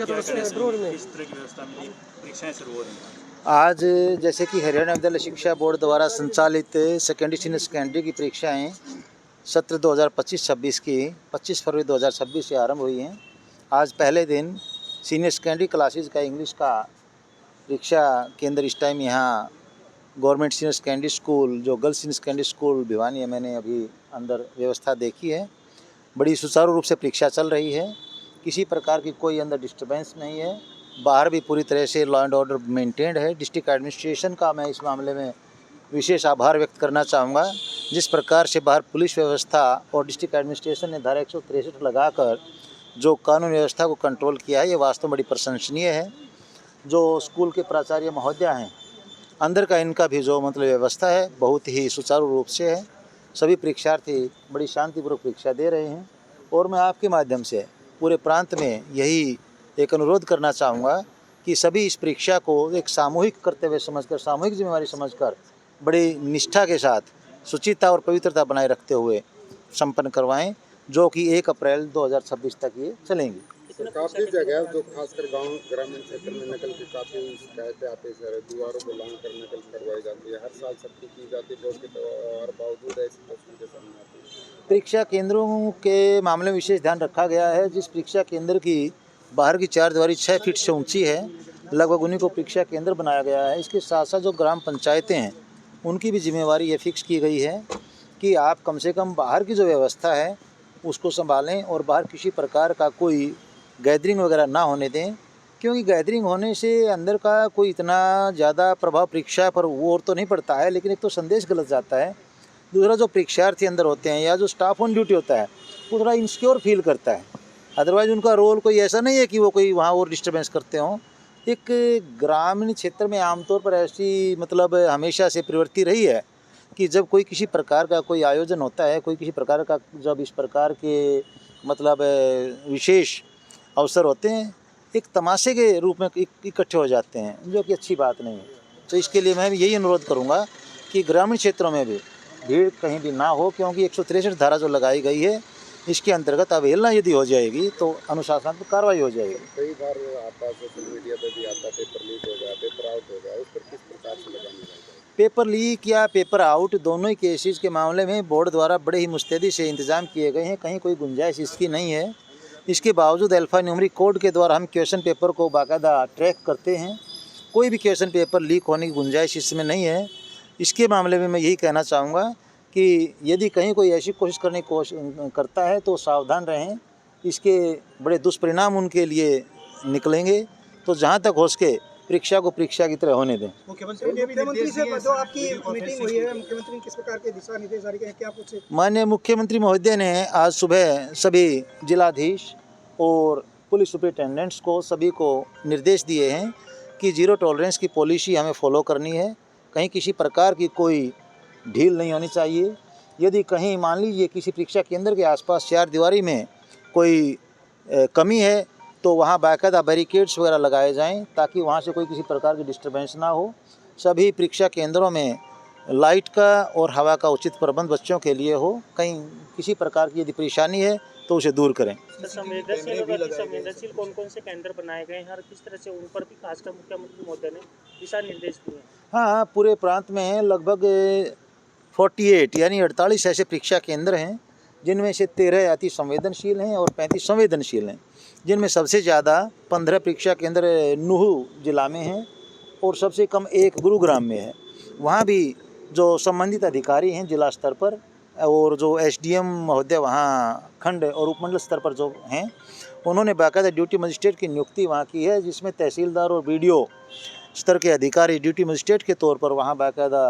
किस तरह की व्यवस्था मिली, परीक्षाएं शुरू हो रही हैं? आज जैसे कि हरियाणा विद्यालय शिक्षा बोर्ड द्वारा संचालित सेकेंडरी सीनियर सेकेंडरी की परीक्षाएं सत्र 2025-26 की 25 फरवरी 2026 से आरंभ हुई हैं। आज पहले दिन सीनियर सेकेंडरी क्लासेस का इंग्लिश का परीक्षा केंद्र इस टाइम यहाँ गवर्नमेंट सीनियर सेकेंडरी स्कूल जो girls senior secondary school Bhiwani है, मैंने अभी अंदर व्यवस्था देखी है। बड़ी सुचारू रूप से परीक्षा चल रही है, किसी प्रकार की कोई अंदर डिस्टर्बेंस नहीं है। बाहर भी पूरी तरह से लॉ एंड ऑर्डर मेंटेन्ड है। डिस्ट्रिक्ट एडमिनिस्ट्रेशन का मैं इस मामले में विशेष आभार व्यक्त करना चाहूँगा। जिस प्रकार से बाहर पुलिस व्यवस्था और डिस्ट्रिक्ट एडमिनिस्ट्रेशन ने धारा 163 लगाकर जो कानून व्यवस्था को कंट्रोल किया है, ये वास्तव में बड़ी प्रशंसनीय है। जो स्कूल के प्राचार्य महोदय हैं, अंदर का इनका भी जो व्यवस्था है बहुत ही सुचारू रूप से है। सभी परीक्षार्थी बड़ी शांतिपूर्वक परीक्षा दे रहे हैं और मैं आपके माध्यम से पूरे प्रांत में यही एक अनुरोध करना चाहूँगा कि सभी इस परीक्षा को एक सामूहिक कर्तव्य समझकर, सामूहिक जिम्मेवारी समझकर बड़ी निष्ठा के साथ शुचिता और पवित्रता बनाए रखते हुए संपन्न करवाएं, जो कि 1 अप्रैल 2026 तक ये चलेंगी। तो काफ़ी जगह जो खासकर गांव ग्रामीण क्षेत्र में नकल की काफ़ी शिकायतें आती है सर, दीवारों को लांग कर नकल करवाई जाती है, हर साल सख्ती की जाती है, और बावजूद ऐसी तस्वीरें सामने आती है। परीक्षा केंद्रों के मामले में विशेष ध्यान रखा गया है। जिस परीक्षा केंद्र की बाहर की चारदीवारी 6 फीट से ऊंची है, लगभग उन्हीं को परीक्षा केंद्र बनाया गया है। इसके साथ साथ जो ग्राम पंचायतें हैं उनकी भी जिम्मेवारी ये फिक्स की गई है कि आप कम से कम बाहर की जो व्यवस्था है उसको संभालें और बाहर किसी प्रकार का कोई गैदरिंग वगैरह ना होने दें, क्योंकि गैदरिंग होने से अंदर का कोई इतना ज़्यादा प्रभाव परीक्षा पर वो और तो नहीं पड़ता है, लेकिन एक तो संदेश गलत जाता है। दूसरा, जो परीक्षार्थी अंदर होते हैं या जो स्टाफ ऑन ड्यूटी होता है वो थोड़ा इनसिक्योर फील करता है। अदरवाइज़ उनका रोल कोई ऐसा नहीं है कि वो कोई वहाँ और डिस्टर्बेंस करते हों। एक ग्रामीण क्षेत्र में आमतौर पर ऐसी हमेशा से प्रवृत्ति रही है कि जब कोई किसी प्रकार का कोई आयोजन होता है, कोई किसी प्रकार का जब इस प्रकार के विशेष अवसर होते हैं, एक तमाशे के रूप में इकट्ठे हो जाते हैं, जो कि अच्छी बात नहीं है। तो इसके लिए मैं यही अनुरोध करूँगा कि ग्रामीण क्षेत्रों में भी भीड़ कहीं भी ना हो, क्योंकि 163 धारा जो लगाई गई है इसके अंतर्गत अवहेलना यदि हो जाएगी तो अनुशासनात्मक कार्रवाई हो जाएगी। कई बार आता सोशल मीडिया पर भी आता, पेपर लीक हो गया, पेपर आउट हो गया, उस पर किस प्रकार से लगानी चाहिए? पेपर लीक या पेपर आउट दोनों ही केसेस के मामले में बोर्ड द्वारा बड़े ही मुस्तैदी से इंतजाम किए गए हैं, कहीं कोई गुंजाइश इसकी नहीं है। इसके बावजूद अल्फा न्यूमेरिक कोड के द्वारा हम क्वेश्चन पेपर को बाकायदा ट्रैक करते हैं, कोई भी क्वेश्चन पेपर लीक होने की गुंजाइश इसमें नहीं है। इसके मामले में मैं यही कहना चाहूँगा कि यदि कहीं कोई ऐसी कोशिश करने की कोशिश करता है तो सावधान रहें, इसके बड़े दुष्परिणाम उनके लिए निकलेंगे। तो जहाँ तक हो सके परीक्षा को परीक्षा की तरह होने दें। मुख्यमंत्री से जो आपकी मीटिंग हुई है, मुख्यमंत्री ने किस प्रकार के दिशा निर्देश जारी किए हैं, क्या कुछ? माननीय मुख्यमंत्री महोदय ने आज सुबह सभी जिलाधीश और पुलिस सुपरिटेंडेंट्स को सभी को निर्देश दिए हैं कि जीरो टॉलरेंस की पॉलिसी हमें फॉलो करनी है। कहीं किसी प्रकार की कोई ढील नहीं होनी चाहिए। यदि कहीं मान लीजिए किसी परीक्षा केंद्र के आसपास चारदीवारी में कोई कमी है तो वहाँ बाकायदा बैरिकेड्स वगैरह लगाए जाएं, ताकि वहाँ से कोई किसी प्रकार की डिस्टर्बेंस ना हो। सभी परीक्षा केंद्रों में लाइट का और हवा का उचित प्रबंध बच्चों के लिए हो। कहीं किसी प्रकार की यदि परेशानी है तो उसे दूर करें। संवेदनशील कौन-कौन से केंद्र बनाए गए हैं और किस तरह से उन पर भी खासकर मुख्यमंत्री महोदय ने दिशा निर्देश दिए हैं? हाँ, पूरे प्रांत में लगभग 48 यानी 48 ऐसे परीक्षा केंद्र हैं, जिनमें से 13 अति संवेदनशील हैं और 35 संवेदनशील हैं, जिनमें सबसे ज़्यादा 15 परीक्षा केंद्र नूह जिला में हैं और सबसे कम 1 गुरुग्राम में है। वहाँ भी जो संबंधित अधिकारी हैं जिला स्तर पर और जो एसडीएम महोदय वहाँ खंड और उपमंडल स्तर पर जो हैं, उन्होंने बाकायदा ड्यूटी मजिस्ट्रेट की नियुक्ति वहाँ की है, जिसमें तहसीलदार और बीडीओ स्तर के अधिकारी ड्यूटी मजिस्ट्रेट के तौर पर वहाँ बाकायदा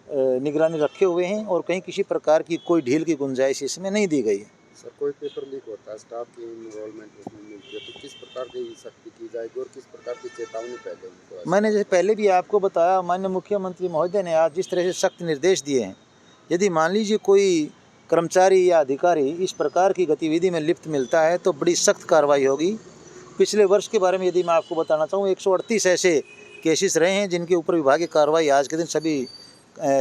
निगरानी रखे हुए हैं और कहीं किसी प्रकार की कोई ढील की गुंजाइश इसमें नहीं दी गई है। सर, कोई पेपर लीक होता है, स्टाफ की इन्वॉल्वमेंट उसमें मिलती है, तो किस प्रकार की सख्ती की जाएगी और किस प्रकार की चेतावनी पहले उनको? मैंने जैसे पहले भी आपको बताया, माननीय मुख्यमंत्री महोदय ने आज जिस तरह से सख्त निर्देश दिए हैं, यदि मान लीजिए कोई कर्मचारी या अधिकारी इस प्रकार की गतिविधि में लिप्त मिलता है तो बड़ी सख्त कार्रवाई होगी। पिछले वर्ष के बारे में यदि मैं आपको बताना चाहूँ, 138 ऐसे केसेस रहे हैं जिनके ऊपर विभागीय कार्रवाई आज के दिन सभी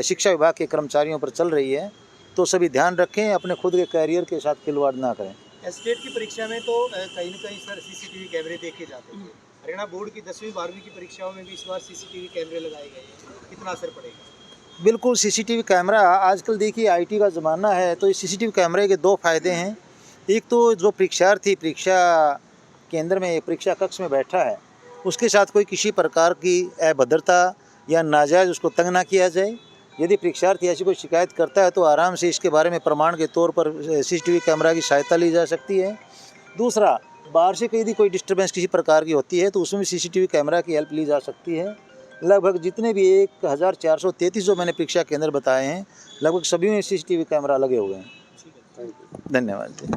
शिक्षा विभाग के कर्मचारियों पर चल रही है। तो सभी ध्यान रखें, अपने खुद के कैरियर के साथ खिलवाड़ ना करें। एस्टेट की परीक्षा में तो कहीं न कहीं सर सीसीटीवी कैमरे देखे जाते थे। हरियाणा बोर्ड की 10वीं 12वीं की परीक्षाओं में भी इस बार सीसीटीवी कैमरे लगाए गए हैं, कितना असर पड़ेगा? बिल्कुल सीसीटीवी कैमरा आजकल देखिए आईटी का ज़माना है, तो इस सीसीटीवी कैमरे के दो फ़ायदे हैं। एक तो जो परीक्षार्थी परीक्षा केंद्र में परीक्षा कक्ष में बैठा है उसके साथ कोई किसी प्रकार की अभद्रता या नाजायज़ उसको तंग ना किया जाए। यदि परीक्षार्थी ऐसी कोई शिकायत करता है तो आराम से इसके बारे में प्रमाण के तौर पर सीसीटीवी कैमरा की सहायता ली जा सकती है। दूसरा, बाहर से यदि कोई डिस्टर्बेंस किसी प्रकार की होती है तो उसमें भी सीसीटीवी कैमरा की हेल्प ली जा सकती है। लगभग जितने भी 1433 जो मैंने परीक्षा केंद्र बताए हैं लगभग सभी में सीसीटीवी कैमरा लगे हुए हैं। Thank you. धन्यवाद।